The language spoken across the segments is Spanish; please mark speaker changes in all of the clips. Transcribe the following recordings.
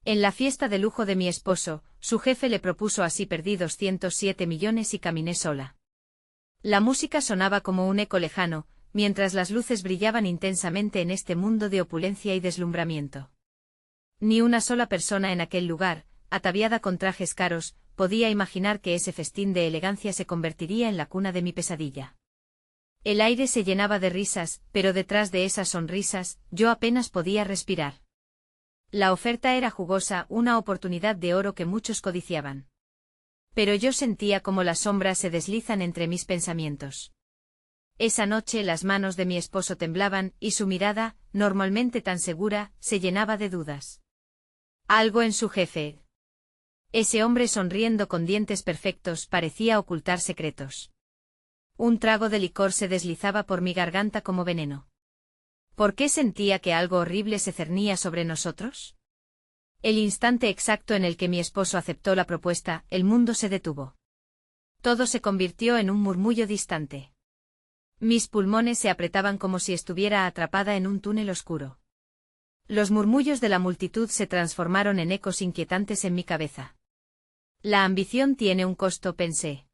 Speaker 1: En la fiesta de lujo de mi esposo, su jefe le propuso así perdí 207 millones y caminé sola. La música sonaba como un eco lejano, mientras las luces brillaban intensamente en este mundo de opulencia y deslumbramiento. Ni una sola persona en aquel lugar, ataviada con trajes caros, podía imaginar que ese festín de elegancia se convertiría en la cuna de mi pesadilla. El aire se llenaba de risas, pero detrás de esas sonrisas, yo apenas podía respirar. La oferta era jugosa, una oportunidad de oro que muchos codiciaban. Pero yo sentía como las sombras se deslizan entre mis pensamientos. Esa noche las manos de mi esposo temblaban, y su mirada, normalmente tan segura, se llenaba de dudas. Algo en su jefe. Ese hombre sonriendo con dientes perfectos parecía ocultar secretos. Un trago de licor se deslizaba por mi garganta como veneno. ¿Por qué sentía que algo horrible se cernía sobre nosotros? El instante exacto en el que mi esposo aceptó la propuesta, el mundo se detuvo. Todo se convirtió en un murmullo distante. Mis pulmones se apretaban como si estuviera atrapada en un túnel oscuro. Los murmullos de la multitud se transformaron en ecos inquietantes en mi cabeza. La ambición tiene un costo, pensé.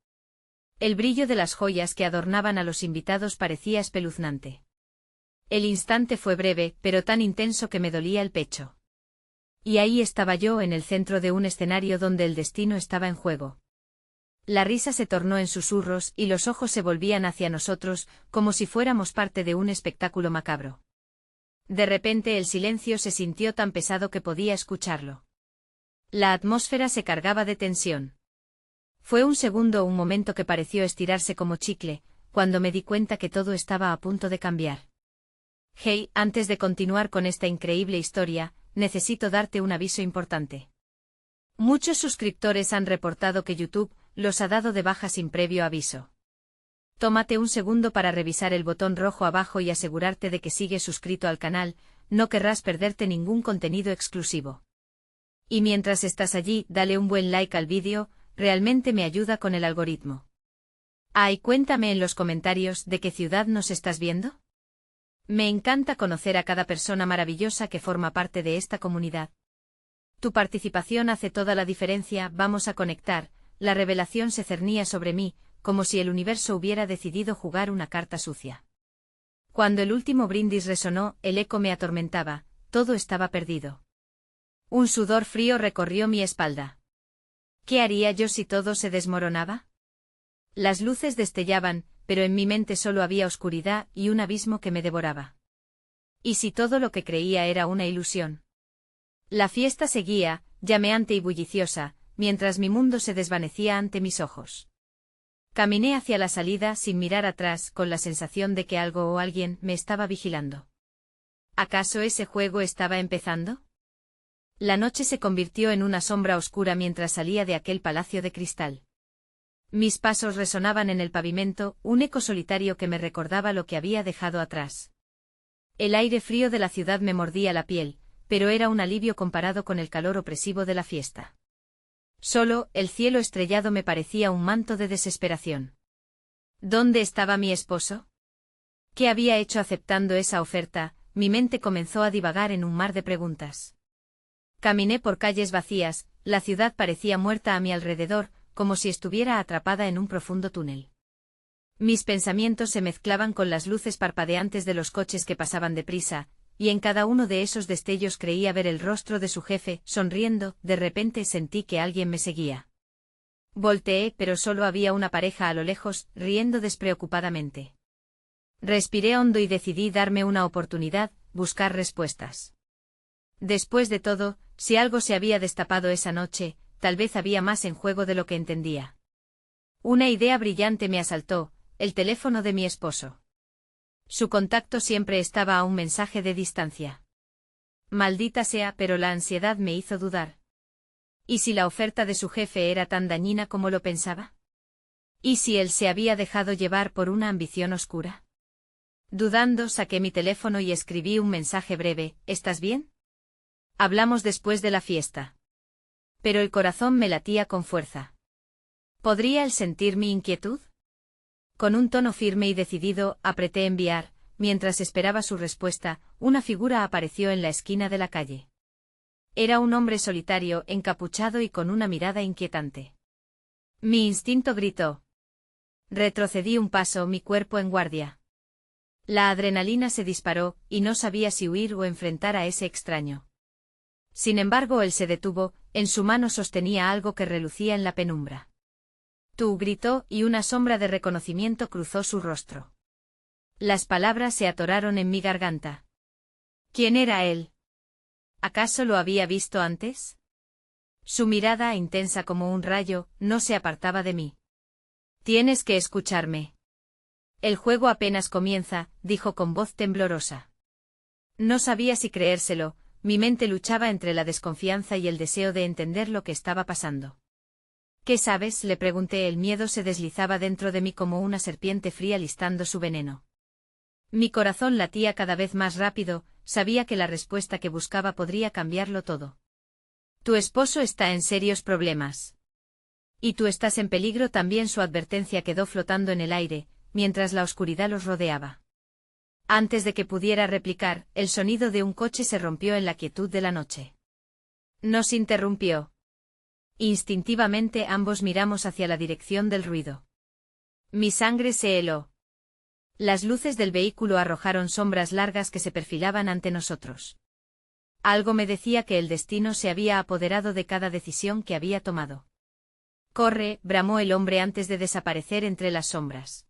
Speaker 1: El brillo de las joyas que adornaban a los invitados parecía espeluznante. El instante fue breve, pero tan intenso que me dolía el pecho. Y ahí estaba yo en el centro de un escenario donde el destino estaba en juego. La risa se tornó en susurros y los ojos se volvían hacia nosotros, como si fuéramos parte de un espectáculo macabro. De repente el silencio se sintió tan pesado que podía escucharlo. La atmósfera se cargaba de tensión. Fue un segundo o un momento que pareció estirarse como chicle, cuando me di cuenta que todo estaba a punto de cambiar. Hey, antes de continuar con esta increíble historia, necesito darte un aviso importante. Muchos suscriptores han reportado que YouTube los ha dado de baja sin previo aviso. Tómate un segundo para revisar el botón rojo abajo y asegurarte de que sigues suscrito al canal, no querrás perderte ningún contenido exclusivo. Y mientras estás allí, dale un buen like al vídeo, realmente me ayuda con el algoritmo. Y cuéntame en los comentarios de qué ciudad nos estás viendo. Me encanta conocer a cada persona maravillosa que forma parte de esta comunidad. Tu participación hace toda la diferencia, vamos a conectar. La revelación se cernía sobre mí, como si el universo hubiera decidido jugar una carta sucia. Cuando el último brindis resonó, el eco me atormentaba, todo estaba perdido. Un sudor frío recorrió mi espalda. ¿Qué haría yo si todo se desmoronaba? Las luces destellaban, pero en mi mente solo había oscuridad y un abismo que me devoraba. ¿Y si todo lo que creía era una ilusión? La fiesta seguía, llameante y bulliciosa, mientras mi mundo se desvanecía ante mis ojos. Caminé hacia la salida sin mirar atrás, con la sensación de que algo o alguien me estaba vigilando. ¿Acaso ese juego estaba empezando? La noche se convirtió en una sombra oscura mientras salía de aquel palacio de cristal. Mis pasos resonaban en el pavimento, un eco solitario que me recordaba lo que había dejado atrás. El aire frío de la ciudad me mordía la piel, pero era un alivio comparado con el calor opresivo de la fiesta. Solo, el cielo estrellado me parecía un manto de desesperación. ¿Dónde estaba mi esposo? ¿Qué había hecho aceptando esa oferta? Mi mente comenzó a divagar en un mar de preguntas. Caminé por calles vacías, la ciudad parecía muerta a mi alrededor, como si estuviera atrapada en un profundo túnel. Mis pensamientos se mezclaban con las luces parpadeantes de los coches que pasaban deprisa, y en cada uno de esos destellos creía ver el rostro de su jefe, sonriendo. De repente sentí que alguien me seguía. Volteé, pero solo había una pareja a lo lejos, riendo despreocupadamente. Respiré hondo y decidí darme una oportunidad, buscar respuestas. Después de todo, si algo se había destapado esa noche, tal vez había más en juego de lo que entendía. Una idea brillante me asaltó, el teléfono de mi esposo. Su contacto siempre estaba a un mensaje de distancia. Maldita sea, pero la ansiedad me hizo dudar. ¿Y si la oferta de su jefe era tan dañina como lo pensaba? ¿Y si él se había dejado llevar por una ambición oscura? Dudando, saqué mi teléfono y escribí un mensaje breve: ¿estás bien? Hablamos después de la fiesta. Pero el corazón me latía con fuerza. ¿Podría él sentir mi inquietud? Con un tono firme y decidido, apreté enviar. Mientras esperaba su respuesta, una figura apareció en la esquina de la calle. Era un hombre solitario, encapuchado y con una mirada inquietante. Mi instinto gritó. Retrocedí un paso, mi cuerpo en guardia. La adrenalina se disparó, y no sabía si huir o enfrentar a ese extraño. Sin embargo, él se detuvo, en su mano sostenía algo que relucía en la penumbra. Tú, gritó, y una sombra de reconocimiento cruzó su rostro. Las palabras se atoraron en mi garganta. ¿Quién era él? ¿Acaso lo había visto antes? Su mirada, intensa como un rayo, no se apartaba de mí. Tienes que escucharme. El juego apenas comienza, dijo con voz temblorosa. No sabía si creérselo, mi mente luchaba entre la desconfianza y el deseo de entender lo que estaba pasando. ¿Qué sabes?, le pregunté. El miedo se deslizaba dentro de mí como una serpiente fría listando su veneno. Mi corazón latía cada vez más rápido, sabía que la respuesta que buscaba podría cambiarlo todo. Tu esposo está en serios problemas. Y tú estás en peligro también. Su advertencia quedó flotando en el aire, mientras la oscuridad los rodeaba. Antes de que pudiera replicar, el sonido de un coche se rompió en la quietud de la noche. Nos interrumpió. Instintivamente ambos miramos hacia la dirección del ruido. Mi sangre se heló. Las luces del vehículo arrojaron sombras largas que se perfilaban ante nosotros. Algo me decía que el destino se había apoderado de cada decisión que había tomado. Corre, bramó el hombre antes de desaparecer entre las sombras.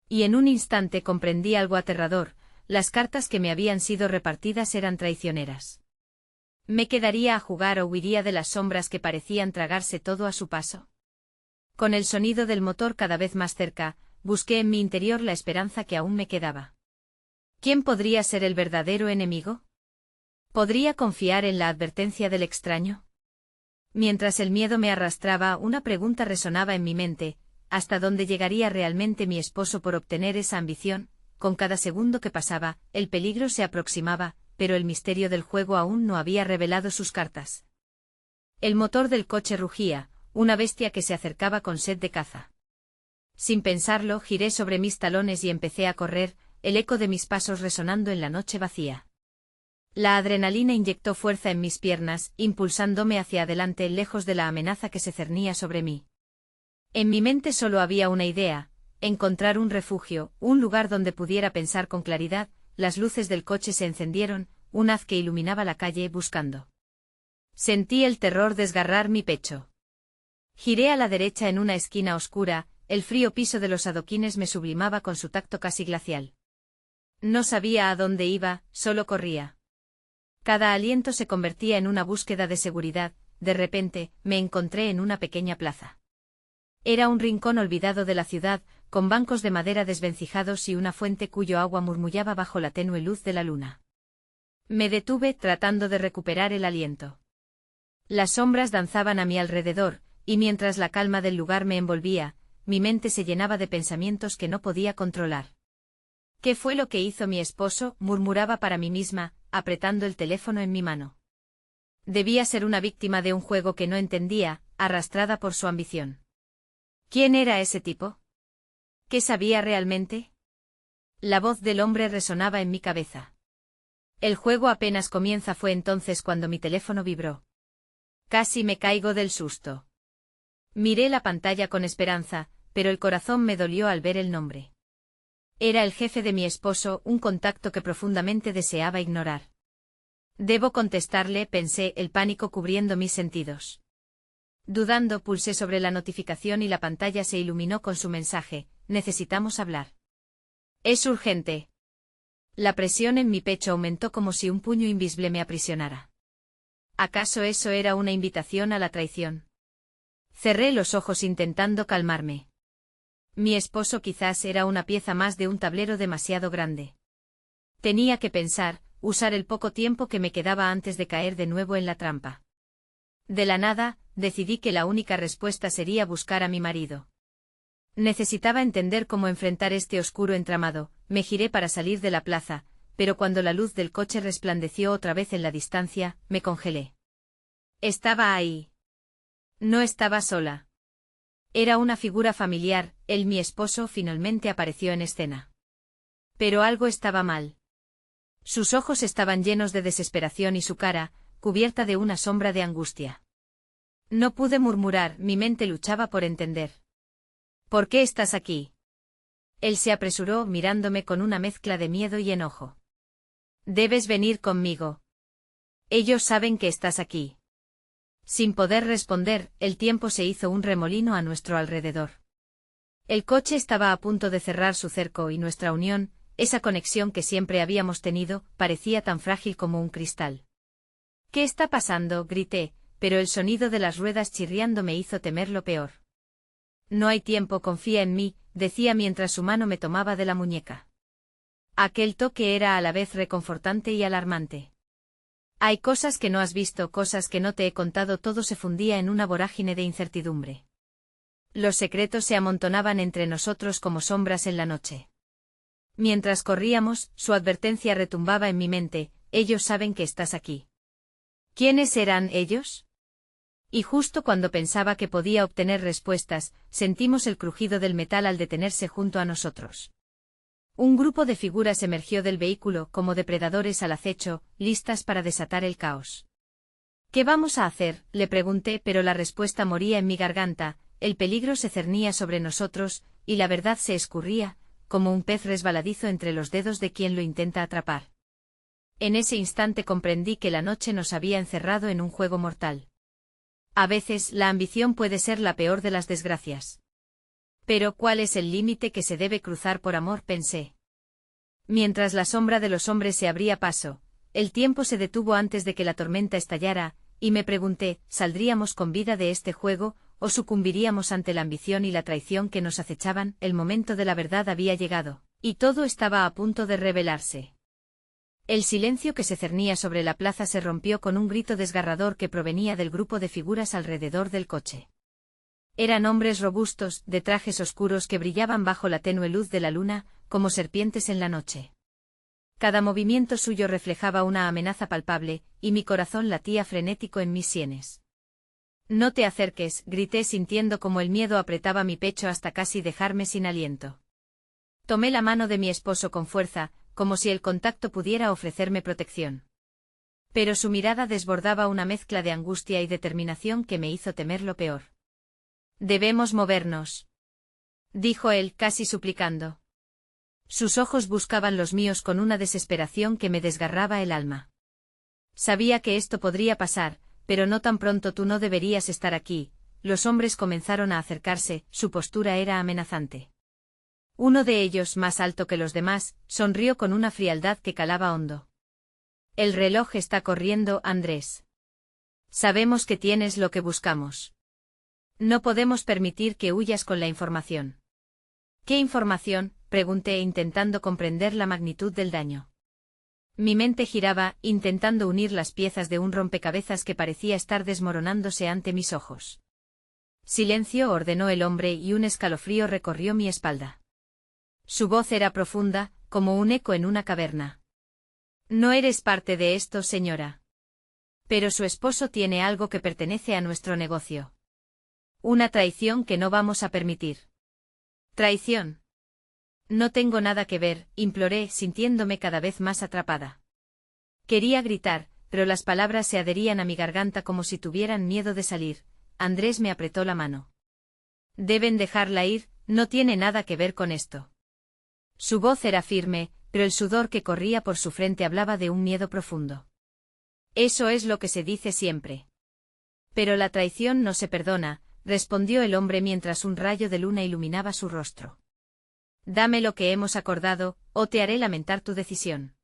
Speaker 1: Y en un instante comprendí algo aterrador: las cartas que me habían sido repartidas eran traicioneras. ¿Me quedaría a jugar o huiría de las sombras que parecían tragarse todo a su paso? Con el sonido del motor cada vez más cerca, busqué en mi interior la esperanza que aún me quedaba. ¿Quién podría ser el verdadero enemigo? ¿Podría confiar en la advertencia del extraño? Mientras el miedo me arrastraba, una pregunta resonaba en mi mente: ¿hasta dónde llegaría realmente mi esposo por obtener esa ambición? Con cada segundo que pasaba, el peligro se aproximaba, pero el misterio del juego aún no había revelado sus cartas. El motor del coche rugía, una bestia que se acercaba con sed de caza. Sin pensarlo, giré sobre mis talones y empecé a correr, el eco de mis pasos resonando en la noche vacía. La adrenalina inyectó fuerza en mis piernas, impulsándome hacia adelante, lejos de la amenaza que se cernía sobre mí. En mi mente solo había una idea: encontrar un refugio, un lugar donde pudiera pensar con claridad. Las luces del coche se encendieron, un haz que iluminaba la calle, buscando. Sentí el terror desgarrar mi pecho. Giré a la derecha en una esquina oscura, el frío piso de los adoquines me sublimaba con su tacto casi glacial. No sabía a dónde iba, solo corría. Cada aliento se convertía en una búsqueda de seguridad. De repente, me encontré en una pequeña plaza. Era un rincón olvidado de la ciudad, con bancos de madera desvencijados y una fuente cuyo agua murmullaba bajo la tenue luz de la luna. Me detuve, tratando de recuperar el aliento. Las sombras danzaban a mi alrededor, y mientras la calma del lugar me envolvía, mi mente se llenaba de pensamientos que no podía controlar. ¿Qué fue lo que hizo mi esposo?, murmuraba para mí misma, apretando el teléfono en mi mano. Debía ser una víctima de un juego que no entendía, arrastrada por su ambición. ¿Quién era ese tipo? ¿Qué sabía realmente? La voz del hombre resonaba en mi cabeza. El juego apenas comienza. Fue entonces cuando mi teléfono vibró. Casi me caigo del susto. Miré la pantalla con esperanza, pero el corazón me dolió al ver el nombre. Era el jefe de mi esposo, un contacto que profundamente deseaba ignorar. Debo contestarle, pensé, el pánico cubriendo mis sentidos. Dudando, pulsé sobre la notificación y la pantalla se iluminó con su mensaje: necesitamos hablar. Es urgente. La presión en mi pecho aumentó como si un puño invisible me aprisionara. ¿Acaso eso era una invitación a la traición? Cerré los ojos intentando calmarme. Mi esposo quizás era una pieza más de un tablero demasiado grande. Tenía que pensar, usar el poco tiempo que me quedaba antes de caer de nuevo en la trampa. De la nada, decidí que la única respuesta sería buscar a mi marido. Necesitaba entender cómo enfrentar este oscuro entramado. Me giré para salir de la plaza, pero cuando la luz del coche resplandeció otra vez en la distancia, me congelé. Estaba ahí. No estaba sola. Era una figura familiar, él, mi esposo, finalmente apareció en escena. Pero algo estaba mal. Sus ojos estaban llenos de desesperación y su cara, cubierta de una sombra de angustia. No pude murmurar, mi mente luchaba por entender. ¿Por qué estás aquí? Él se apresuró mirándome con una mezcla de miedo y enojo. Debes venir conmigo. Ellos saben que estás aquí. Sin poder responder, el tiempo se hizo un remolino a nuestro alrededor. El coche estaba a punto de cerrar su cerco y nuestra unión, esa conexión que siempre habíamos tenido, parecía tan frágil como un cristal. ¿Qué está pasando?, grité, pero el sonido de las ruedas chirriando me hizo temer lo peor. No hay tiempo, confía en mí, decía mientras su mano me tomaba de la muñeca. Aquel toque era a la vez reconfortante y alarmante. Hay cosas que no has visto, cosas que no te he contado, todo se fundía en una vorágine de incertidumbre. Los secretos se amontonaban entre nosotros como sombras en la noche. Mientras corríamos, su advertencia retumbaba en mi mente, ellos saben que estás aquí. ¿Quiénes eran ellos? Y justo cuando pensaba que podía obtener respuestas, sentimos el crujido del metal al detenerse junto a nosotros. Un grupo de figuras emergió del vehículo como depredadores al acecho, listas para desatar el caos. ¿Qué vamos a hacer?, le pregunté, pero la respuesta moría en mi garganta, el peligro se cernía sobre nosotros, y la verdad se escurría, como un pez resbaladizo entre los dedos de quien lo intenta atrapar. En ese instante comprendí que la noche nos había encerrado en un juego mortal. A veces, la ambición puede ser la peor de las desgracias. Pero ¿cuál es el límite que se debe cruzar por amor?, pensé. Mientras la sombra de los hombres se abría paso, el tiempo se detuvo antes de que la tormenta estallara, y me pregunté, ¿saldríamos con vida de este juego, o sucumbiríamos ante la ambición y la traición que nos acechaban? El momento de la verdad había llegado, y todo estaba a punto de revelarse. El silencio que se cernía sobre la plaza se rompió con un grito desgarrador que provenía del grupo de figuras alrededor del coche. Eran hombres robustos, de trajes oscuros que brillaban bajo la tenue luz de la luna, como serpientes en la noche. Cada movimiento suyo reflejaba una amenaza palpable, y mi corazón latía frenético en mis sienes. «No te acerques», grité sintiendo como el miedo apretaba mi pecho hasta casi dejarme sin aliento. Tomé la mano de mi esposo con fuerza, como si el contacto pudiera ofrecerme protección. Pero su mirada desbordaba una mezcla de angustia y determinación que me hizo temer lo peor. «Debemos movernos», dijo él, casi suplicando. Sus ojos buscaban los míos con una desesperación que me desgarraba el alma. Sabía que esto podría pasar, pero no tan pronto. Tú no deberías estar aquí. Los hombres comenzaron a acercarse, su postura era amenazante. Uno de ellos, más alto que los demás, sonrió con una frialdad que calaba hondo. «El reloj está corriendo, Andrés. Sabemos que tienes lo que buscamos. No podemos permitir que huyas con la información». «¿Qué información?», pregunté intentando comprender la magnitud del daño. Mi mente giraba, intentando unir las piezas de un rompecabezas que parecía estar desmoronándose ante mis ojos. «Silencio», ordenó el hombre, y un escalofrío recorrió mi espalda. Su voz era profunda, como un eco en una caverna. «No eres parte de esto, señora. Pero su esposo tiene algo que pertenece a nuestro negocio. Una traición que no vamos a permitir». «¿Traición?». «No tengo nada que ver», imploré, sintiéndome cada vez más atrapada. Quería gritar, pero las palabras se adherían a mi garganta como si tuvieran miedo de salir. Andrés me apretó la mano. «Deben dejarla ir, no tiene nada que ver con esto». Su voz era firme, pero el sudor que corría por su frente hablaba de un miedo profundo. «Eso es lo que se dice siempre. Pero la traición no se perdona», respondió el hombre mientras un rayo de luna iluminaba su rostro. «Dame lo que hemos acordado, o te haré lamentar tu decisión».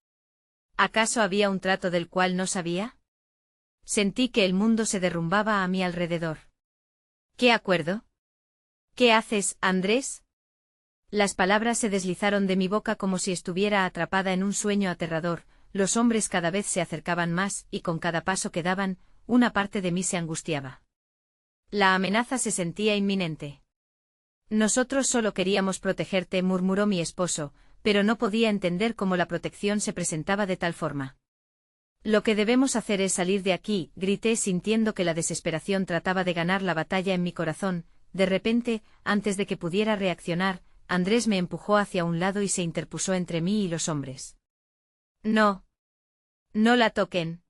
Speaker 1: ¿Acaso había un trato del cual no sabía? Sentí que el mundo se derrumbaba a mi alrededor. ¿Qué acuerdo? ¿Qué haces, Andrés? Las palabras se deslizaron de mi boca como si estuviera atrapada en un sueño aterrador. Los hombres cada vez se acercaban más, y con cada paso que daban, una parte de mí se angustiaba. La amenaza se sentía inminente. «Nosotros solo queríamos protegerte», murmuró mi esposo, pero no podía entender cómo la protección se presentaba de tal forma. «Lo que debemos hacer es salir de aquí», grité sintiendo que la desesperación trataba de ganar la batalla en mi corazón. De repente, antes de que pudiera reaccionar, Andrés me empujó hacia un lado y se interpuso entre mí y los hombres. «No. No la toquen»,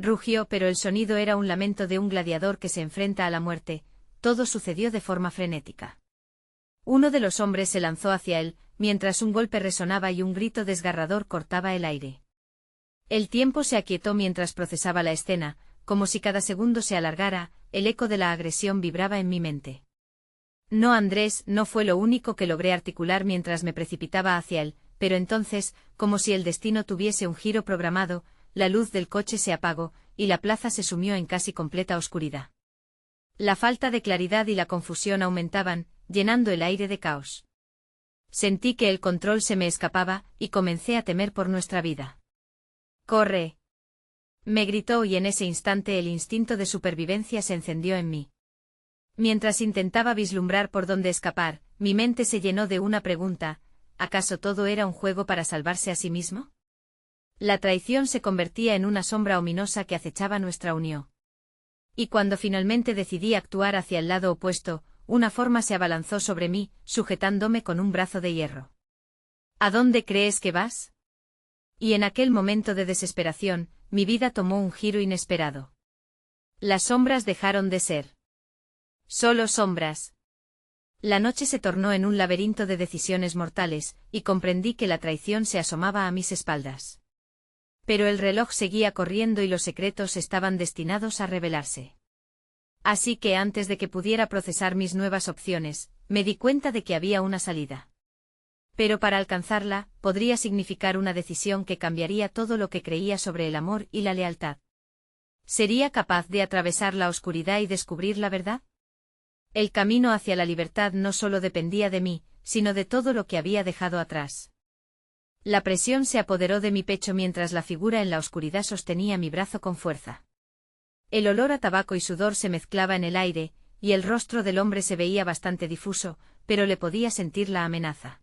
Speaker 1: rugió, pero el sonido era un lamento de un gladiador que se enfrenta a la muerte. Todo sucedió de forma frenética. Uno de los hombres se lanzó hacia él, mientras un golpe resonaba y un grito desgarrador cortaba el aire. El tiempo se aquietó mientras procesaba la escena, como si cada segundo se alargara, el eco de la agresión vibraba en mi mente. No, Andrés, no fue lo único que logré articular mientras me precipitaba hacia él, pero entonces, como si el destino tuviese un giro programado, la luz del coche se apagó, y la plaza se sumió en casi completa oscuridad. La falta de claridad y la confusión aumentaban, llenando el aire de caos. Sentí que el control se me escapaba, y comencé a temer por nuestra vida. ¡Corre!, me gritó, y en ese instante el instinto de supervivencia se encendió en mí. Mientras intentaba vislumbrar por dónde escapar, mi mente se llenó de una pregunta: ¿acaso todo era un juego para salvarse a sí mismo? La traición se convertía en una sombra ominosa que acechaba nuestra unión. Y cuando finalmente decidí actuar hacia el lado opuesto, una forma se abalanzó sobre mí, sujetándome con un brazo de hierro. ¿A dónde crees que vas? Y en aquel momento de desesperación, mi vida tomó un giro inesperado. Las sombras dejaron de ser solo sombras. La noche se tornó en un laberinto de decisiones mortales, y comprendí que la traición se asomaba a mis espaldas. Pero el reloj seguía corriendo y los secretos estaban destinados a revelarse. Así que antes de que pudiera procesar mis nuevas opciones, me di cuenta de que había una salida. Pero para alcanzarla, podría significar una decisión que cambiaría todo lo que creía sobre el amor y la lealtad. ¿Sería capaz de atravesar la oscuridad y descubrir la verdad? El camino hacia la libertad no solo dependía de mí, sino de todo lo que había dejado atrás. La presión se apoderó de mi pecho mientras la figura en la oscuridad sostenía mi brazo con fuerza. El olor a tabaco y sudor se mezclaba en el aire, y el rostro del hombre se veía bastante difuso, pero le podía sentir la amenaza.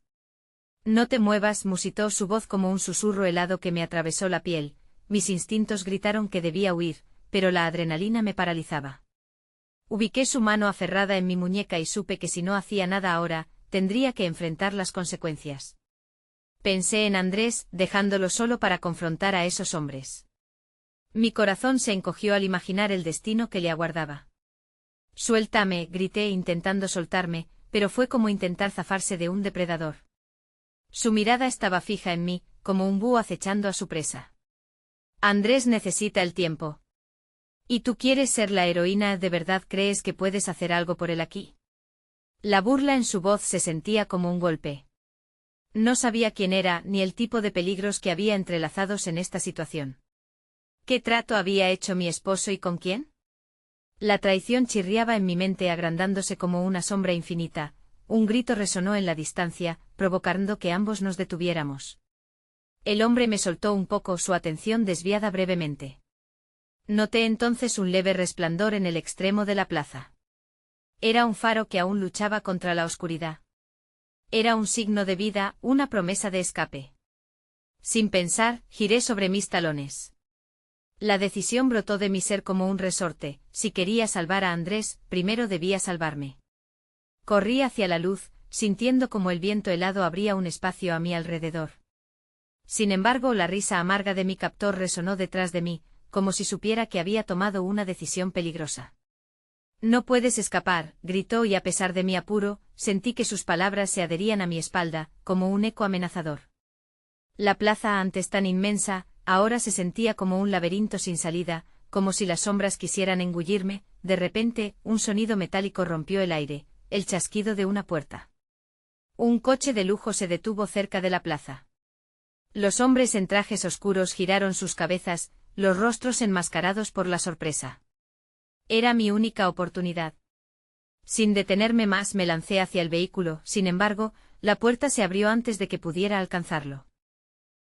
Speaker 1: No te muevas, musitó su voz como un susurro helado que me atravesó la piel. Mis instintos gritaron que debía huir, pero la adrenalina me paralizaba. Ubiqué su mano aferrada en mi muñeca y supe que si no hacía nada ahora, tendría que enfrentar las consecuencias. Pensé en Andrés, dejándolo solo para confrontar a esos hombres. Mi corazón se encogió al imaginar el destino que le aguardaba. Suéltame, grité intentando soltarme, pero fue como intentar zafarse de un depredador. Su mirada estaba fija en mí, como un búho acechando a su presa. Andrés necesita el tiempo. ¿Y tú quieres ser la heroína? ¿De verdad crees que puedes hacer algo por él aquí? La burla en su voz se sentía como un golpe. No sabía quién era ni el tipo de peligros que había entrelazados en esta situación. ¿Qué trato había hecho mi esposo y con quién? La traición chirriaba en mi mente agrandándose como una sombra infinita. Un grito resonó en la distancia, provocando que ambos nos detuviéramos. El hombre me soltó un poco, su atención desviada brevemente. Noté entonces un leve resplandor en el extremo de la plaza. Era un faro que aún luchaba contra la oscuridad. Era un signo de vida, una promesa de escape. Sin pensar, giré sobre mis talones. La decisión brotó de mi ser como un resorte: si quería salvar a Andrés, primero debía salvarme. Corrí hacia la luz, sintiendo como el viento helado abría un espacio a mi alrededor. Sin embargo, la risa amarga de mi captor resonó detrás de mí, como si supiera que había tomado una decisión peligrosa. No puedes escapar, gritó, y a pesar de mi apuro, sentí que sus palabras se adherían a mi espalda, como un eco amenazador. La plaza, antes tan inmensa, ahora se sentía como un laberinto sin salida, como si las sombras quisieran engullirme. De repente, un sonido metálico rompió el aire, el chasquido de una puerta. Un coche de lujo se detuvo cerca de la plaza. Los hombres en trajes oscuros giraron sus cabezas, los rostros enmascarados por la sorpresa. Era mi única oportunidad. Sin detenerme más me lancé hacia el vehículo, sin embargo, la puerta se abrió antes de que pudiera alcanzarlo.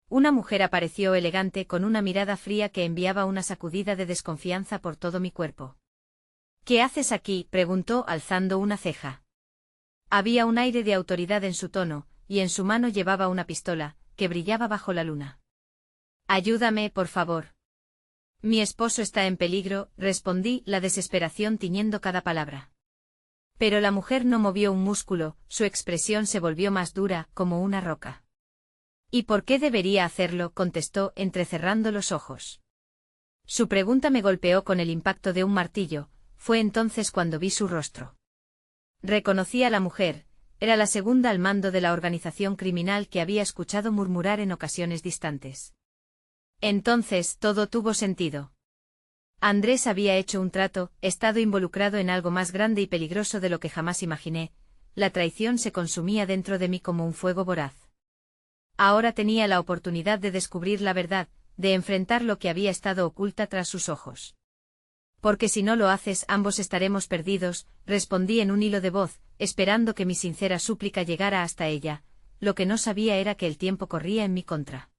Speaker 1: Una mujer apareció elegante con una mirada fría que enviaba una sacudida de desconfianza por todo mi cuerpo. ¿Qué haces aquí?, preguntó alzando una ceja. Había un aire de autoridad en su tono, y en su mano llevaba una pistola, que brillaba bajo la luna. Ayúdame, por favor. Mi esposo está en peligro, respondí, la desesperación tiñendo cada palabra. Pero la mujer no movió un músculo, su expresión se volvió más dura, como una roca. ¿Y por qué debería hacerlo?, contestó, entrecerrando los ojos. Su pregunta me golpeó con el impacto de un martillo, fue entonces cuando vi su rostro. Reconocí a la mujer, era la segunda al mando de la organización criminal que había escuchado murmurar en ocasiones distantes. Entonces todo tuvo sentido. Andrés había hecho un trato, estado involucrado en algo más grande y peligroso de lo que jamás imaginé, la traición se consumía dentro de mí como un fuego voraz. Ahora tenía la oportunidad de descubrir la verdad, de enfrentar lo que había estado oculta tras sus ojos. Porque si no lo haces ambos estaremos perdidos, respondí en un hilo de voz, esperando que mi sincera súplica llegara hasta ella, lo que no sabía era que el tiempo corría en mi contra.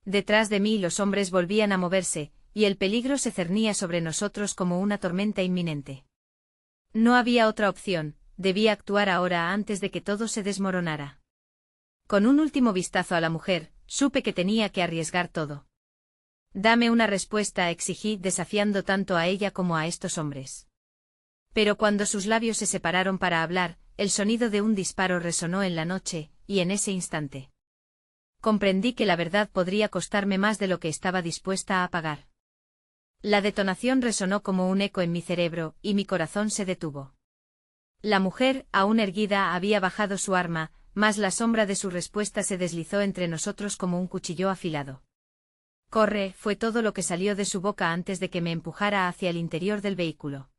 Speaker 1: Detrás de mí los hombres volvían a moverse, y el peligro se cernía sobre nosotros como una tormenta inminente. No había otra opción, debía actuar ahora antes de que todo se desmoronara. Con un último vistazo a la mujer, supe que tenía que arriesgar todo. Dame una respuesta, exigí, desafiando tanto a ella como a estos hombres. Pero cuando sus labios se separaron para hablar, el sonido de un disparo resonó en la noche, y en ese instante comprendí que la verdad podría costarme más de lo que estaba dispuesta a pagar. La detonación resonó como un eco en mi cerebro, y mi corazón se detuvo. La mujer, aún erguida, había bajado su arma, mas la sombra de su respuesta se deslizó entre nosotros como un cuchillo afilado. Corre, fue todo lo que salió de su boca antes de que me empujara hacia el interior del vehículo.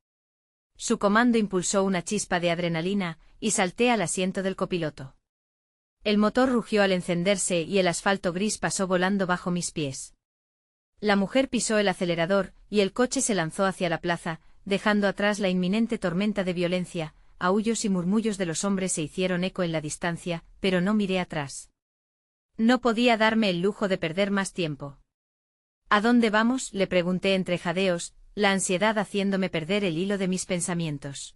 Speaker 1: Su comando impulsó una chispa de adrenalina, y salté al asiento del copiloto. El motor rugió al encenderse y el asfalto gris pasó volando bajo mis pies. La mujer pisó el acelerador, y el coche se lanzó hacia la plaza, dejando atrás la inminente tormenta de violencia. Aullos y murmullos de los hombres se hicieron eco en la distancia, pero no miré atrás. No podía darme el lujo de perder más tiempo. ¿A dónde vamos?, le pregunté entre jadeos, la ansiedad haciéndome perder el hilo de mis pensamientos.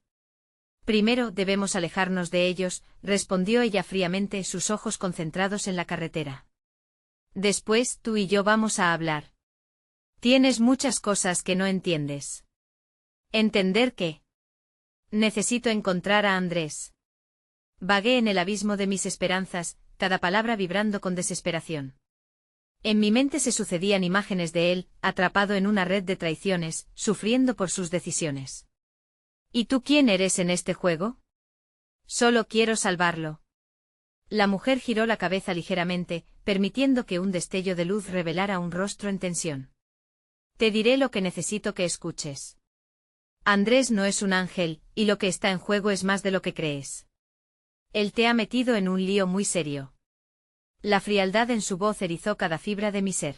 Speaker 1: Primero debemos alejarnos de ellos, respondió ella fríamente, sus ojos concentrados en la carretera. Después tú y yo vamos a hablar. Tienes muchas cosas que no entiendes. ¿Entender qué? Necesito encontrar a Andrés. Vagué en el abismo de mis esperanzas, cada palabra vibrando con desesperación. En mi mente se sucedían imágenes de él, atrapado en una red de traiciones, sufriendo por sus decisiones. ¿Y tú quién eres en este juego? Solo quiero salvarlo. La mujer giró la cabeza ligeramente, permitiendo que un destello de luz revelara un rostro en tensión. Te diré lo que necesito que escuches. Andrés no es un ángel, y lo que está en juego es más de lo que crees. Él te ha metido en un lío muy serio. La frialdad en su voz erizó cada fibra de mi ser.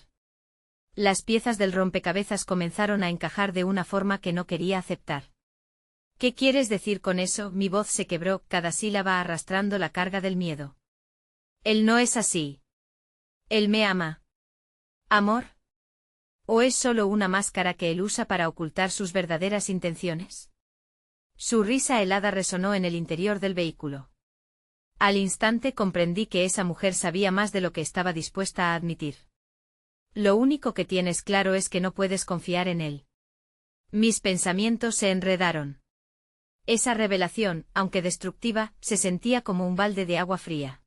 Speaker 1: Las piezas del rompecabezas comenzaron a encajar de una forma que no quería aceptar. ¿Qué quieres decir con eso? Mi voz se quebró, cada sílaba arrastrando la carga del miedo. Él no es así. Él me ama. ¿Amor? ¿O es solo una máscara que él usa para ocultar sus verdaderas intenciones? Su risa helada resonó en el interior del vehículo. Al instante comprendí que esa mujer sabía más de lo que estaba dispuesta a admitir. Lo único que tienes claro es que no puedes confiar en él. Mis pensamientos se enredaron. Esa revelación, aunque destructiva, se sentía como un balde de agua fría.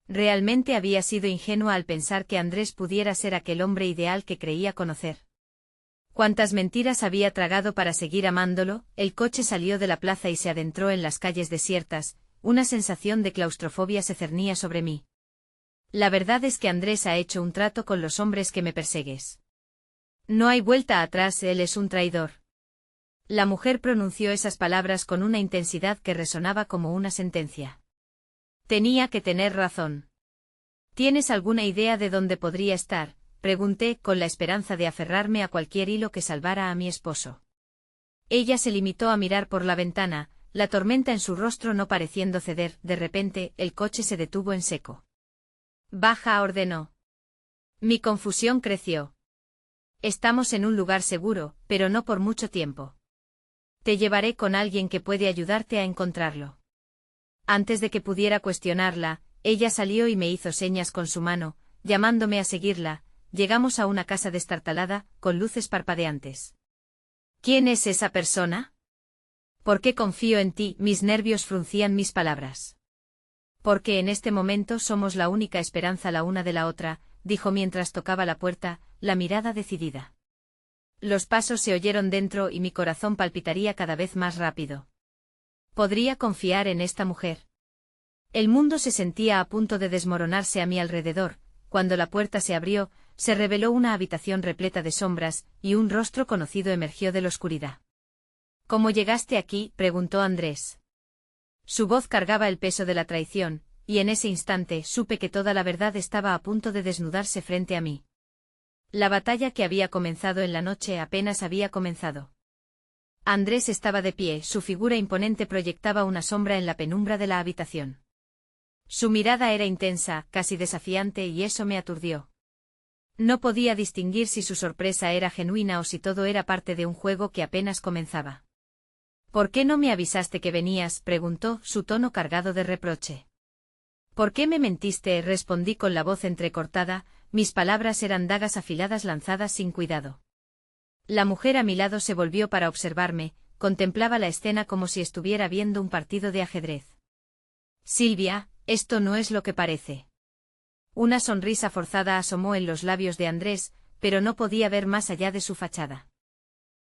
Speaker 1: Realmente había sido ingenua al pensar que Andrés pudiera ser aquel hombre ideal que creía conocer. Cuántas mentiras había tragado para seguir amándolo. El coche salió de la plaza y se adentró en las calles desiertas, una sensación de claustrofobia se cernía sobre mí. La verdad es que Andrés ha hecho un trato con los hombres que me persegues. No hay vuelta atrás, él es un traidor. La mujer pronunció esas palabras con una intensidad que resonaba como una sentencia. Tenía que tener razón. ¿Tienes alguna idea de dónde podría estar?, pregunté, con la esperanza de aferrarme a cualquier hilo que salvara a mi esposo. Ella se limitó a mirar por la ventana, la tormenta en su rostro no pareciendo ceder. De repente, el coche se detuvo en seco. Baja, ordenó. Mi confusión creció. Estamos en un lugar seguro, pero no por mucho tiempo. Te llevaré con alguien que puede ayudarte a encontrarlo. Antes de que pudiera cuestionarla, ella salió y me hizo señas con su mano, llamándome a seguirla. Llegamos a una casa destartalada, con luces parpadeantes. ¿Quién es esa persona? ¿Por qué confío en ti? Mis nervios fruncían mis palabras. Porque en este momento somos la única esperanza la una de la otra, dijo mientras tocaba la puerta, la mirada decidida. Los pasos se oyeron dentro y mi corazón palpitaría cada vez más rápido. ¿Podría confiar en esta mujer? El mundo se sentía a punto de desmoronarse a mi alrededor. Cuando la puerta se abrió, se reveló una habitación repleta de sombras, y un rostro conocido emergió de la oscuridad. ¿Cómo llegaste aquí?, preguntó Andrés. Su voz cargaba el peso de la traición, y en ese instante supe que toda la verdad estaba a punto de desnudarse frente a mí. La batalla que había comenzado en la noche apenas había comenzado. Andrés estaba de pie, su figura imponente proyectaba una sombra en la penumbra de la habitación. Su mirada era intensa, casi desafiante, y eso me aturdió. No podía distinguir si su sorpresa era genuina o si todo era parte de un juego que apenas comenzaba. ¿Por qué no me avisaste que venías?, preguntó, su tono cargado de reproche. ¿Por qué me mentiste?, respondí con la voz entrecortada, mis palabras eran dagas afiladas lanzadas sin cuidado. La mujer a mi lado se volvió para observarme, contemplaba la escena como si estuviera viendo un partido de ajedrez. Silvia, esto no es lo que parece. Una sonrisa forzada asomó en los labios de Andrés, pero no podía ver más allá de su fachada.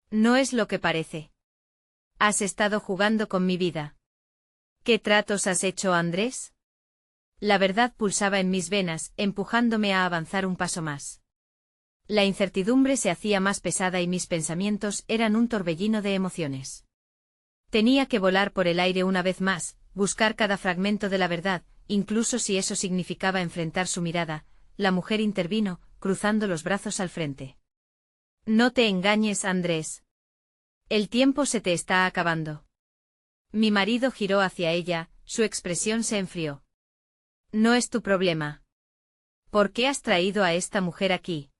Speaker 1: No es lo que parece. Has estado jugando con mi vida. ¿Qué tratos has hecho, Andrés? La verdad pulsaba en mis venas, empujándome a avanzar un paso más. La incertidumbre se hacía más pesada y mis pensamientos eran un torbellino de emociones. Tenía que volar por el aire una vez más, buscar cada fragmento de la verdad, incluso si eso significaba enfrentar su mirada. La mujer intervino, cruzando los brazos al frente. No te engañes, Andrés. El tiempo se te está acabando. Mi marido giró hacia ella, su expresión se enfrió. No es tu problema. ¿Por qué has traído a esta mujer aquí?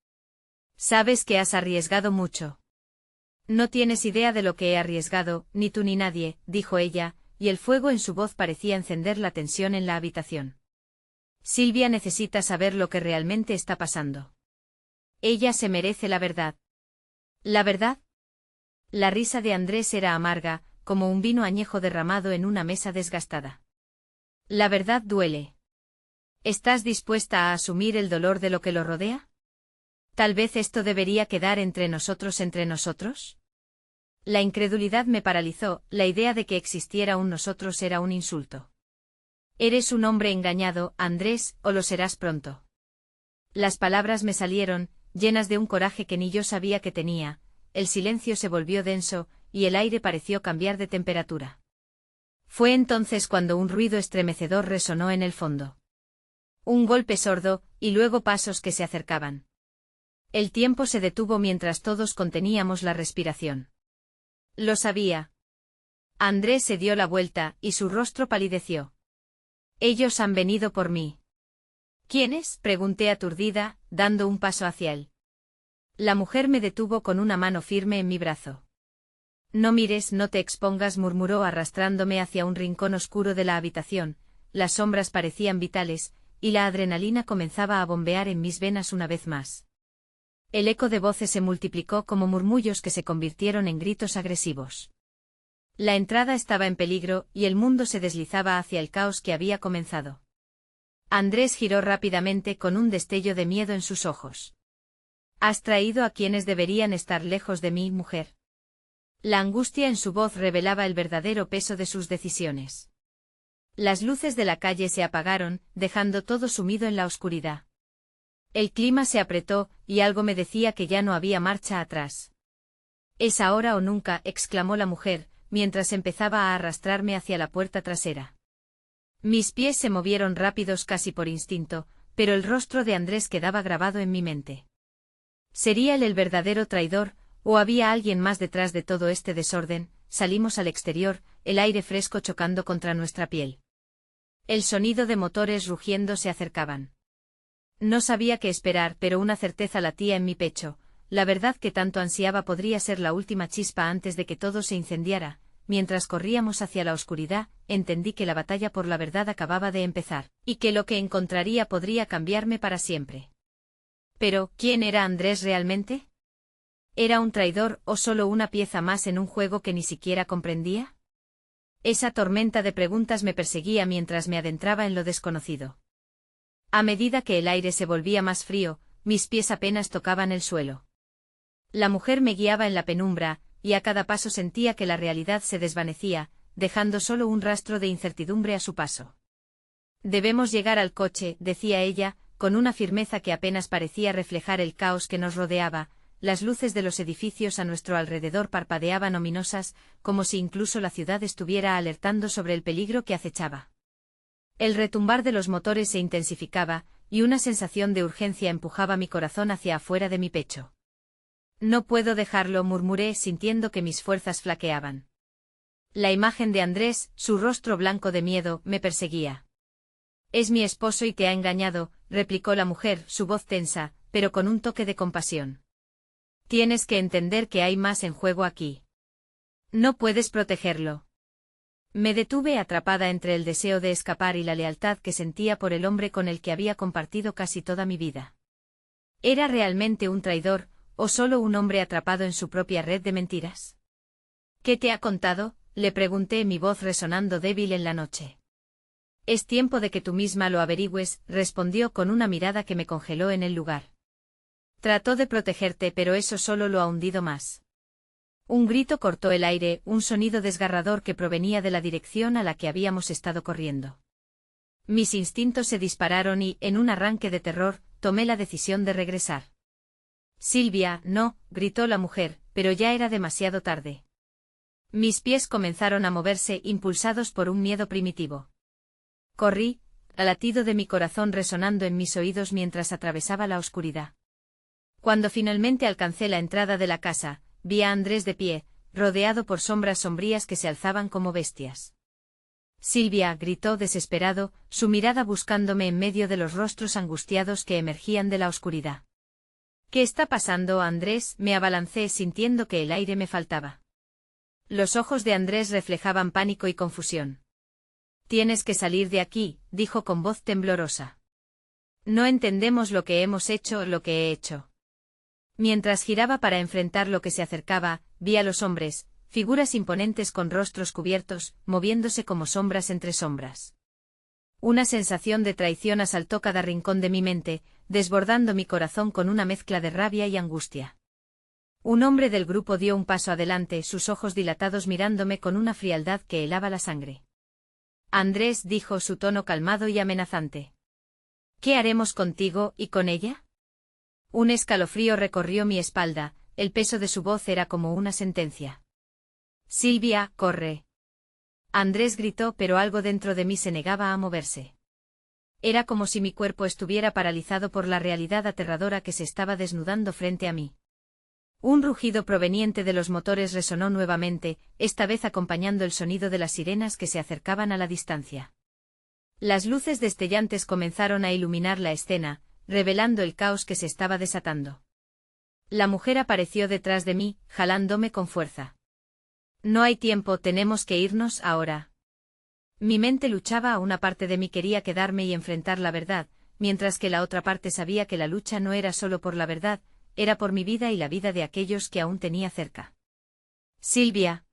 Speaker 1: Sabes que has arriesgado mucho. No tienes idea de lo que he arriesgado, ni tú ni nadie, dijo ella, y el fuego en su voz parecía encender la tensión en la habitación. Silvia necesita saber lo que realmente está pasando. Ella se merece la verdad. ¿La verdad? La risa de Andrés era amarga, como un vino añejo derramado en una mesa desgastada. La verdad duele. ¿Estás dispuesta a asumir el dolor de lo que lo rodea? ¿Tal vez esto debería quedar entre nosotros entre nosotros? La incredulidad me paralizó, la idea de que existiera un nosotros era un insulto. Eres un hombre engañado, Andrés, o lo serás pronto. Las palabras me salieron, llenas de un coraje que ni yo sabía que tenía, el silencio se volvió denso, y el aire pareció cambiar de temperatura. Fue entonces cuando un ruido estremecedor resonó en el fondo. Un golpe sordo, y luego pasos que se acercaban. El tiempo se detuvo mientras todos conteníamos la respiración. Lo sabía. Andrés se dio la vuelta, y su rostro palideció. Ellos han venido por mí. ¿Quiénes?, pregunté aturdida, dando un paso hacia él. La mujer me detuvo con una mano firme en mi brazo. No mires, no te expongas, murmuró arrastrándome hacia un rincón oscuro de la habitación. Las sombras parecían vitales, y la adrenalina comenzaba a bombear en mis venas una vez más. El eco de voces se multiplicó como murmullos que se convirtieron en gritos agresivos. La entrada estaba en peligro, y el mundo se deslizaba hacia el caos que había comenzado. Andrés giró rápidamente con un destello de miedo en sus ojos. ¿Has traído a quienes deberían estar lejos de mí, mujer? La angustia en su voz revelaba el verdadero peso de sus decisiones. Las luces de la calle se apagaron, dejando todo sumido en la oscuridad. El clima se apretó, y algo me decía que ya no había marcha atrás. «Es ahora o nunca», exclamó la mujer, mientras empezaba a arrastrarme hacia la puerta trasera. Mis pies se movieron rápidos casi por instinto, pero el rostro de Andrés quedaba grabado en mi mente. ¿Sería él el verdadero traidor, o había alguien más detrás de todo este desorden? Salimos al exterior, el aire fresco chocando contra nuestra piel. El sonido de motores rugiendo se acercaban. No sabía qué esperar, pero una certeza latía en mi pecho. La verdad que tanto ansiaba podría ser la última chispa antes de que todo se incendiara. Mientras corríamos hacia la oscuridad, entendí que la batalla por la verdad acababa de empezar, y que lo que encontraría podría cambiarme para siempre. Pero, ¿quién era Andrés realmente? ¿Era un traidor o solo una pieza más en un juego que ni siquiera comprendía? Esa tormenta de preguntas me perseguía mientras me adentraba en lo desconocido. A medida que el aire se volvía más frío, mis pies apenas tocaban el suelo. La mujer me guiaba en la penumbra, y a cada paso sentía que la realidad se desvanecía, dejando solo un rastro de incertidumbre a su paso. Debemos llegar al coche, decía ella, con una firmeza que apenas parecía reflejar el caos que nos rodeaba. Las luces de los edificios a nuestro alrededor parpadeaban ominosas, como si incluso la ciudad estuviera alertando sobre el peligro que acechaba. El retumbar de los motores se intensificaba, y una sensación de urgencia empujaba mi corazón hacia afuera de mi pecho. No puedo dejarlo, murmuré, sintiendo que mis fuerzas flaqueaban. La imagen de Andrés, su rostro blanco de miedo, me perseguía. «Es mi esposo y te ha engañado», replicó la mujer, su voz tensa, pero con un toque de compasión. «Tienes que entender que hay más en juego aquí. No puedes protegerlo». Me detuve atrapada entre el deseo de escapar y la lealtad que sentía por el hombre con el que había compartido casi toda mi vida. ¿Era realmente un traidor, o solo un hombre atrapado en su propia red de mentiras? «¿Qué te ha contado?», le pregunté, mi voz resonando débil en la noche. «Es tiempo de que tú misma lo averigües», respondió con una mirada que me congeló en el lugar. «Trató de protegerte, pero eso solo lo ha hundido más». Un grito cortó el aire, un sonido desgarrador que provenía de la dirección a la que habíamos estado corriendo. Mis instintos se dispararon y, en un arranque de terror, tomé la decisión de regresar. «Silvia, no», gritó la mujer, pero ya era demasiado tarde. Mis pies comenzaron a moverse, impulsados por un miedo primitivo. Corrí, el latido de mi corazón resonando en mis oídos mientras atravesaba la oscuridad. Cuando finalmente alcancé la entrada de la casa, vi a Andrés de pie, rodeado por sombras sombrías que se alzaban como bestias. «Silvia», gritó desesperado, su mirada buscándome en medio de los rostros angustiados que emergían de la oscuridad. «¿Qué está pasando, Andrés?», me abalancé sintiendo que el aire me faltaba. Los ojos de Andrés reflejaban pánico y confusión. «Tienes que salir de aquí», dijo con voz temblorosa. «No entendemos lo que hemos hecho, lo que he hecho». Mientras giraba para enfrentar lo que se acercaba, vi a los hombres, figuras imponentes con rostros cubiertos, moviéndose como sombras entre sombras. Una sensación de traición asaltó cada rincón de mi mente, desbordando mi corazón con una mezcla de rabia y angustia. Un hombre del grupo dio un paso adelante, sus ojos dilatados mirándome con una frialdad que helaba la sangre. «Andrés», dijo, su tono calmado y amenazante. «¿Qué haremos contigo y con ella?». Un escalofrío recorrió mi espalda, el peso de su voz era como una sentencia. «Silvia, corre». Andrés gritó, pero algo dentro de mí se negaba a moverse. Era como si mi cuerpo estuviera paralizado por la realidad aterradora que se estaba desnudando frente a mí. Un rugido proveniente de los motores resonó nuevamente, esta vez acompañando el sonido de las sirenas que se acercaban a la distancia. Las luces destellantes comenzaron a iluminar la escena, revelando el caos que se estaba desatando. La mujer apareció detrás de mí, jalándome con fuerza. «No hay tiempo, tenemos que irnos ahora». Mi mente luchaba, una parte de mí quería quedarme y enfrentar la verdad, mientras que la otra parte sabía que la lucha no era solo por la verdad, era por mi vida y la vida de aquellos que aún tenía cerca. «Silvia».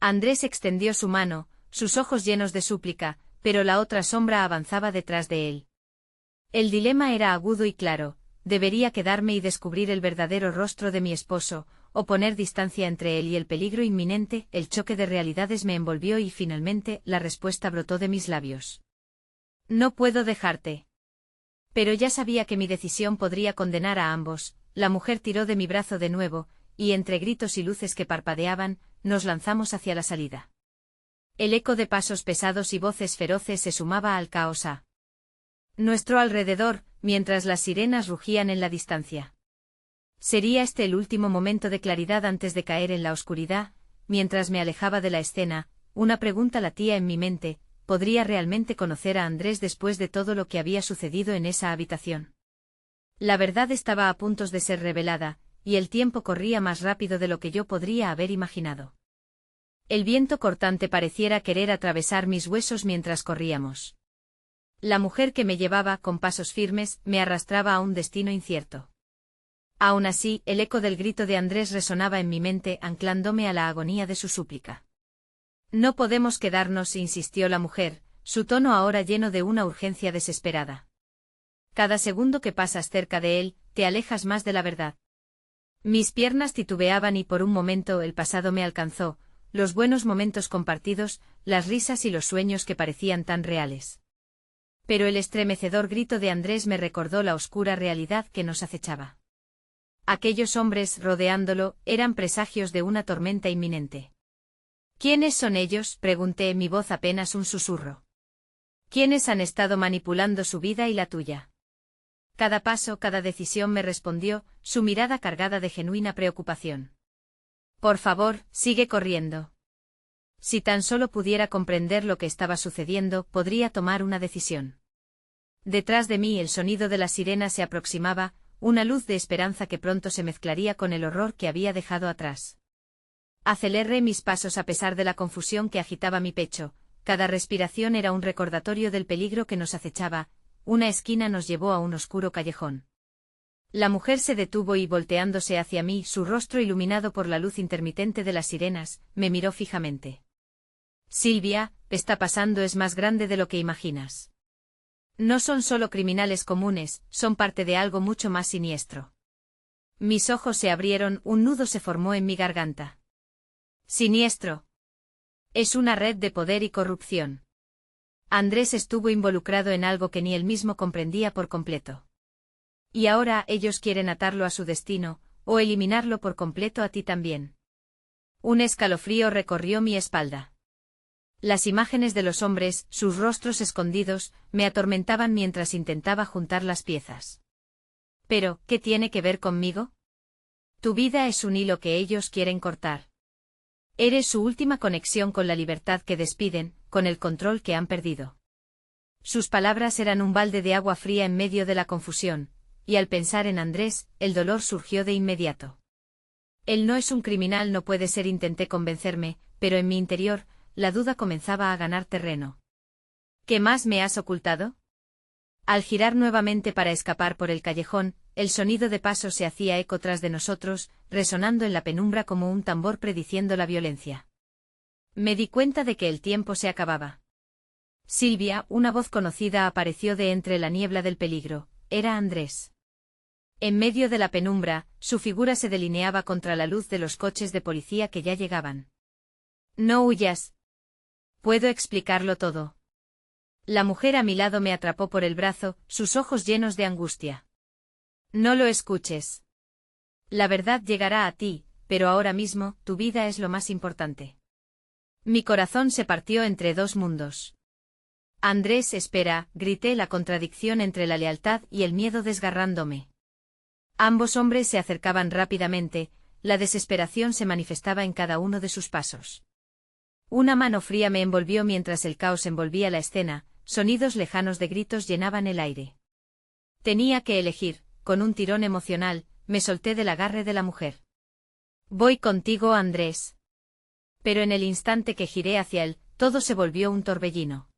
Speaker 1: Andrés extendió su mano, sus ojos llenos de súplica, pero la otra sombra avanzaba detrás de él. El dilema era agudo y claro: debería quedarme y descubrir el verdadero rostro de mi esposo, o poner distancia entre él y el peligro inminente. El choque de realidades me envolvió y finalmente la respuesta brotó de mis labios. «No puedo dejarte». Pero ya sabía que mi decisión podría condenar a ambos. La mujer tiró de mi brazo de nuevo, y entre gritos y luces que parpadeaban, nos lanzamos hacia la salida. El eco de pasos pesados y voces feroces se sumaba al caos a nuestro alrededor, mientras las sirenas rugían en la distancia. ¿Sería este el último momento de claridad antes de caer en la oscuridad? Mientras me alejaba de la escena, una pregunta latía en mi mente: ¿podría realmente conocer a Andrés después de todo lo que había sucedido en esa habitación? La verdad estaba a punto de ser revelada, y el tiempo corría más rápido de lo que yo podría haber imaginado. El viento cortante pareciera querer atravesar mis huesos mientras corríamos. La mujer que me llevaba, con pasos firmes, me arrastraba a un destino incierto. Aún así, el eco del grito de Andrés resonaba en mi mente, anclándome a la agonía de su súplica. «No podemos quedarnos», insistió la mujer, su tono ahora lleno de una urgencia desesperada. «Cada segundo que pasas cerca de él, te alejas más de la verdad. Mis piernas titubeaban y por un momento el pasado me alcanzó, los buenos momentos compartidos, las risas y los sueños que parecían tan reales. Pero el estremecedor grito de Andrés me recordó la oscura realidad que nos acechaba. Aquellos hombres rodeándolo eran presagios de una tormenta inminente. ¿Quiénes son ellos?, pregunté, mi voz apenas un susurro. ¿Quiénes han estado manipulando su vida y la tuya? Cada paso, cada decisión, me respondió, su mirada cargada de genuina preocupación. Por favor, sigue corriendo. Si tan solo pudiera comprender lo que estaba sucediendo, podría tomar una decisión. Detrás de mí el sonido de la sirena se aproximaba, una luz de esperanza que pronto se mezclaría con el horror que había dejado atrás. Aceleré mis pasos a pesar de la confusión que agitaba mi pecho. Cada respiración era un recordatorio del peligro que nos acechaba. Una esquina nos llevó a un oscuro callejón. La mujer se detuvo y, volteándose hacia mí, su rostro iluminado por la luz intermitente de las sirenas, me miró fijamente. Silvia, está pasando es más grande de lo que imaginas. No son solo criminales comunes, son parte de algo mucho más siniestro. Mis ojos se abrieron, un nudo se formó en mi garganta. Siniestro. Es una red de poder y corrupción. Andrés estuvo involucrado en algo que ni él mismo comprendía por completo. Y ahora ellos quieren atarlo a su destino, o eliminarlo por completo a ti también. Un escalofrío recorrió mi espalda. Las imágenes de los hombres, sus rostros escondidos, me atormentaban mientras intentaba juntar las piezas. Pero, ¿qué tiene que ver conmigo? Tu vida es un hilo que ellos quieren cortar. Eres su última conexión con la libertad que despiden, con el control que han perdido. Sus palabras eran un balde de agua fría en medio de la confusión, y al pensar en Andrés, el dolor surgió de inmediato. Él no es un criminal, no puede ser, intenté convencerme, pero en mi interior, la duda comenzaba a ganar terreno. ¿Qué más me has ocultado? Al girar nuevamente para escapar por el callejón, el sonido de pasos se hacía eco tras de nosotros, resonando en la penumbra como un tambor prediciendo la violencia. Me di cuenta de que el tiempo se acababa. Silvia, una voz conocida apareció de entre la niebla del peligro, era Andrés. En medio de la penumbra, su figura se delineaba contra la luz de los coches de policía que ya llegaban. No huyas. Puedo explicarlo todo. La mujer a mi lado me atrapó por el brazo, sus ojos llenos de angustia. No lo escuches. La verdad llegará a ti, pero ahora mismo, tu vida es lo más importante. Mi corazón se partió entre dos mundos. Andrés, espera, grité, la contradicción entre la lealtad y el miedo desgarrándome. Ambos hombres se acercaban rápidamente, la desesperación se manifestaba en cada uno de sus pasos. Una mano fría me envolvió mientras el caos envolvía la escena, sonidos lejanos de gritos llenaban el aire. Tenía que elegir, con un tirón emocional, me solté del agarre de la mujer. Voy contigo, Andrés. Pero en el instante que giré hacia él, todo se volvió un torbellino.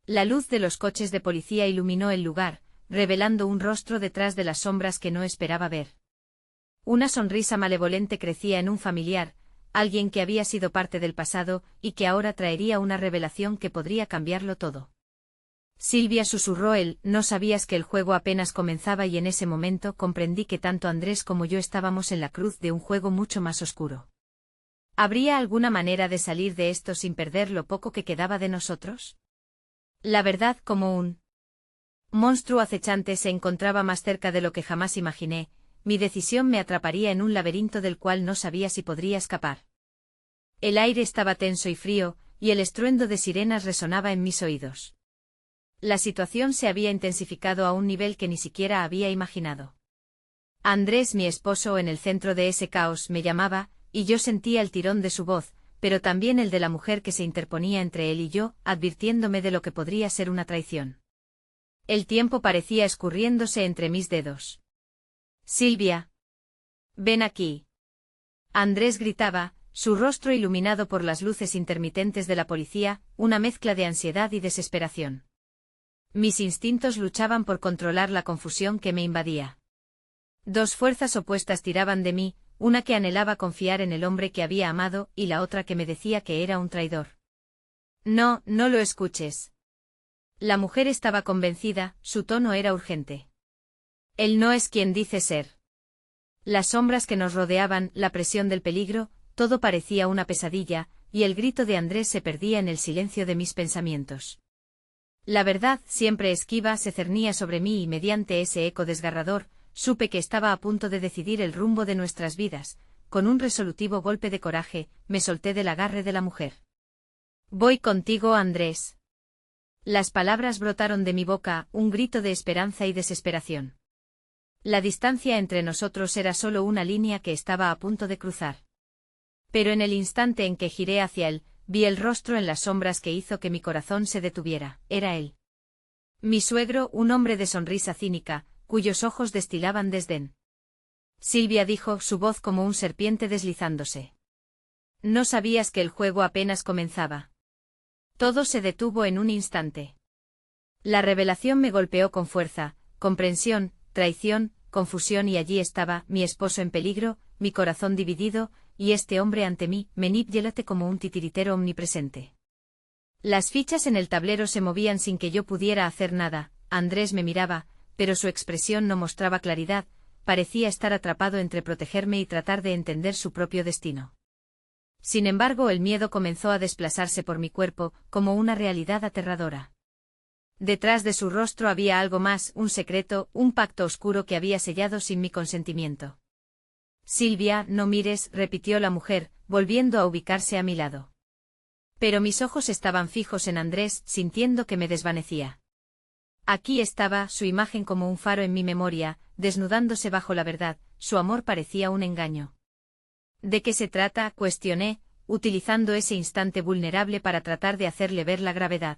Speaker 1: La luz de los coches de policía iluminó el lugar, revelando un rostro detrás de las sombras que no esperaba ver. Una sonrisa malevolente crecía en un familiar, alguien que había sido parte del pasado y que ahora traería una revelación que podría cambiarlo todo. Silvia, susurró él, no sabías que el juego apenas comenzaba, y en ese momento comprendí que tanto Andrés como yo estábamos en la cruz de un juego mucho más oscuro. ¿Habría alguna manera de salir de esto sin perder lo poco que quedaba de nosotros? La verdad, como un monstruo acechante, se encontraba más cerca de lo que jamás imaginé. Mi decisión me atraparía en un laberinto del cual no sabía si podría escapar. El aire estaba tenso y frío, y el estruendo de sirenas resonaba en mis oídos. La situación se había intensificado a un nivel que ni siquiera había imaginado. Andrés, mi esposo, en el centro de ese caos, me llamaba, y yo sentía el tirón de su voz, pero también el de la mujer que se interponía entre él y yo, advirtiéndome de lo que podría ser una traición. El tiempo parecía escurriéndose entre mis dedos. Silvia. Ven aquí. Andrés gritaba, su rostro iluminado por las luces intermitentes de la policía, una mezcla de ansiedad y desesperación. Mis instintos luchaban por controlar la confusión que me invadía. Dos fuerzas opuestas tiraban de mí, una que anhelaba confiar en el hombre que había amado y la otra que me decía que era un traidor. No, no lo escuches. La mujer estaba convencida, su tono era urgente. Él no es quien dice ser. Las sombras que nos rodeaban, la presión del peligro, todo parecía una pesadilla, y el grito de Andrés se perdía en el silencio de mis pensamientos. La verdad, siempre esquiva, se cernía sobre mí y mediante ese eco desgarrador, supe que estaba a punto de decidir el rumbo de nuestras vidas. Con un resolutivo golpe de coraje, me solté del agarre de la mujer. «Voy contigo, Andrés». Las palabras brotaron de mi boca, un grito de esperanza y desesperación. La distancia entre nosotros era solo una línea que estaba a punto de cruzar. Pero en el instante en que giré hacia él, vi el rostro en las sombras que hizo que mi corazón se detuviera. Era él. Mi suegro, un hombre de sonrisa cínica, cuyos ojos destilaban desdén. «Silvia», dijo, su voz como un serpiente deslizándose. «¿No sabías que el juego apenas comenzaba?» Todo se detuvo en un instante. La revelación me golpeó con fuerza, comprensión, traición, confusión, y allí estaba, mi esposo en peligro, mi corazón dividido, y este hombre ante mí, manipulándome como un titiritero omnipresente. Las fichas en el tablero se movían sin que yo pudiera hacer nada. Andrés me miraba, pero su expresión no mostraba claridad, parecía estar atrapado entre protegerme y tratar de entender su propio destino. Sin embargo, el miedo comenzó a desplazarse por mi cuerpo, como una realidad aterradora. Detrás de su rostro había algo más, un secreto, un pacto oscuro que había sellado sin mi consentimiento. «Silvia, no mires», repitió la mujer, volviendo a ubicarse a mi lado. Pero mis ojos estaban fijos en Andrés, sintiendo que me desvanecía. Aquí estaba, su imagen como un faro en mi memoria, desnudándose bajo la verdad, su amor parecía un engaño. «¿De qué se trata?», cuestioné, utilizando ese instante vulnerable para tratar de hacerle ver la gravedad.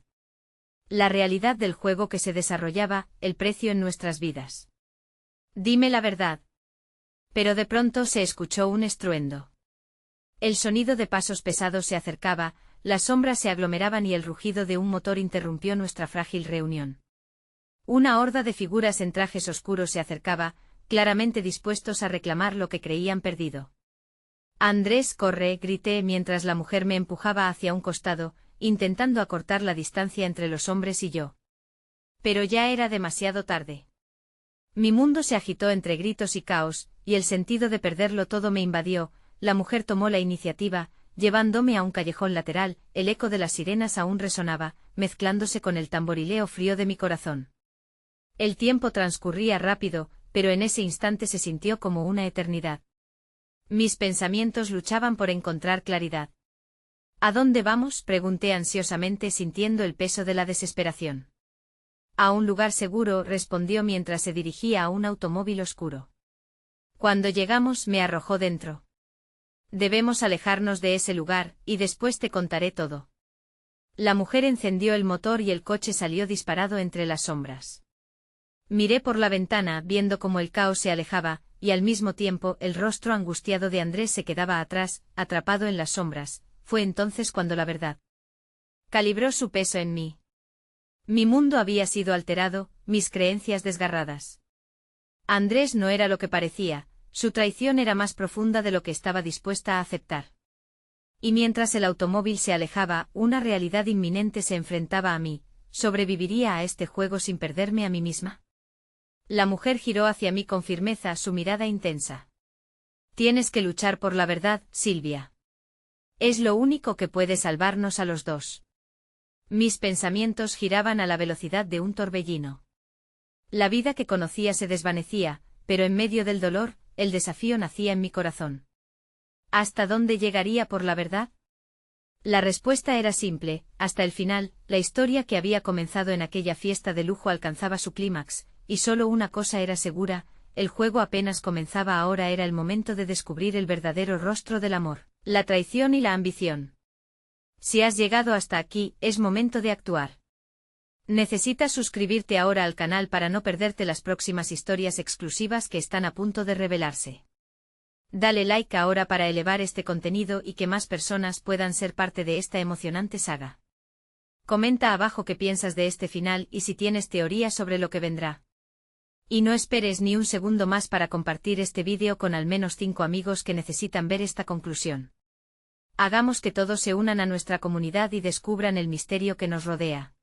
Speaker 1: La realidad del juego que se desarrollaba, el precio en nuestras vidas. «Dime la verdad». Pero de pronto se escuchó un estruendo. El sonido de pasos pesados se acercaba, las sombras se aglomeraban y el rugido de un motor interrumpió nuestra frágil reunión. Una horda de figuras en trajes oscuros se acercaba, claramente dispuestos a reclamar lo que creían perdido. «Andrés, corre», grité mientras la mujer me empujaba hacia un costado, intentando acortar la distancia entre los hombres y yo. Pero ya era demasiado tarde. Mi mundo se agitó entre gritos y caos, y el sentido de perderlo todo me invadió. La mujer tomó la iniciativa, llevándome a un callejón lateral, el eco de las sirenas aún resonaba, mezclándose con el tamborileo frío de mi corazón. El tiempo transcurría rápido, pero en ese instante se sintió como una eternidad. Mis pensamientos luchaban por encontrar claridad. «¿A dónde vamos?», pregunté ansiosamente, sintiendo el peso de la desesperación. «A un lugar seguro», respondió mientras se dirigía a un automóvil oscuro. Cuando llegamos, me arrojó dentro. «Debemos alejarnos de ese lugar, y después te contaré todo». La mujer encendió el motor y el coche salió disparado entre las sombras. Miré por la ventana, viendo cómo el caos se alejaba, y al mismo tiempo el rostro angustiado de Andrés se quedaba atrás, atrapado en las sombras. Fue entonces cuando la verdad calibró su peso en mí. Mi mundo había sido alterado, mis creencias desgarradas. Andrés no era lo que parecía, su traición era más profunda de lo que estaba dispuesta a aceptar. Y mientras el automóvil se alejaba, una realidad inminente se enfrentaba a mí. ¿Sobreviviría a este juego sin perderme a mí misma? La mujer giró hacia mí con firmeza, su mirada intensa. «Tienes que luchar por la verdad, Silvia. Es lo único que puede salvarnos a los dos». Mis pensamientos giraban a la velocidad de un torbellino. La vida que conocía se desvanecía, pero en medio del dolor, el desafío nacía en mi corazón. ¿Hasta dónde llegaría por la verdad? La respuesta era simple: hasta el final. La historia que había comenzado en aquella fiesta de lujo alcanzaba su clímax, y solo una cosa era segura: el juego apenas comenzaba. Ahora era el momento de descubrir el verdadero rostro del amor, la traición y la ambición. Si has llegado hasta aquí, es momento de actuar. Necesitas suscribirte ahora al canal para no perderte las próximas historias exclusivas que están a punto de revelarse. Dale like ahora para elevar este contenido y que más personas puedan ser parte de esta emocionante saga. Comenta abajo qué piensas de este final y si tienes teorías sobre lo que vendrá. Y no esperes ni un segundo más para compartir este vídeo con al menos 5 amigos que necesitan ver esta conclusión. Hagamos que todos se unan a nuestra comunidad y descubran el misterio que nos rodea.